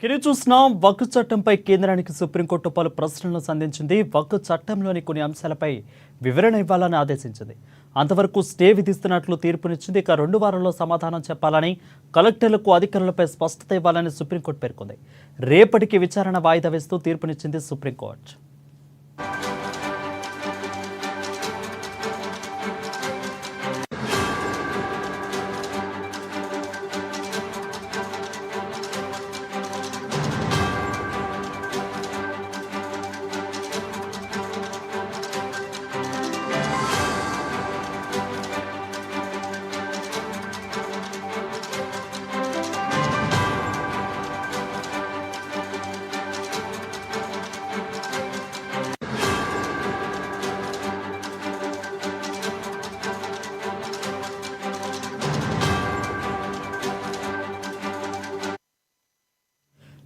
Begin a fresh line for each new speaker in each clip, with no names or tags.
ఇక్కడ చూసిన వక్ఫ్ చట్టంపై కేంద్రానికి సుప్రీంకోర్టు పలు ప్రశ్నలను సంధించింది. వక్ఫ్ చట్టంలోని కొన్ని అంశాలపై వివరణ ఇవ్వాలని ఆదేశించింది. అంతవరకు స్టే విధిస్తున్నట్లు తీర్పునిచ్చింది. ఇక 2 వారాల్లో సమాధానం చెప్పాలని, కలెక్టర్లకు అధికారులపై స్పష్టత ఇవ్వాలని సుప్రీంకోర్టు పేర్కొంది. రేపటికి విచారణ వాయిదా వేస్తూ తీర్పునిచ్చింది సుప్రీంకోర్టు.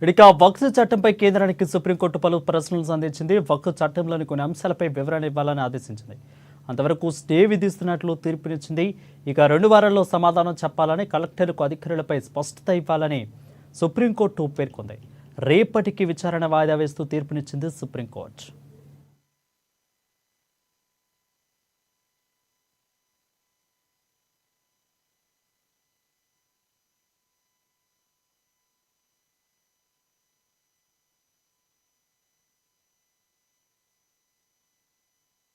ఇక వక్ఫ్ చట్టంపై కేంద్రానికి సుప్రీంకోర్టు పలు ప్రశ్నలు సంధించింది. వక్ఫ్ చట్టంలోని కొన్ని అంశాలపై వివరణ ఇవ్వాలని ఆదేశించింది. అంతవరకు స్టే విధిస్తున్నట్లు తీర్పునిచ్చింది. ఇక 2 వారాల్లో సమాధానం చెప్పాలని, కలెక్టర్లకు అధికారులపై స్పష్టత ఇవ్వాలని సుప్రీంకోర్టు పేర్కొంది. రేపటికి విచారణ వాయిదా వేస్తూ తీర్పునిచ్చింది సుప్రీంకోర్టు.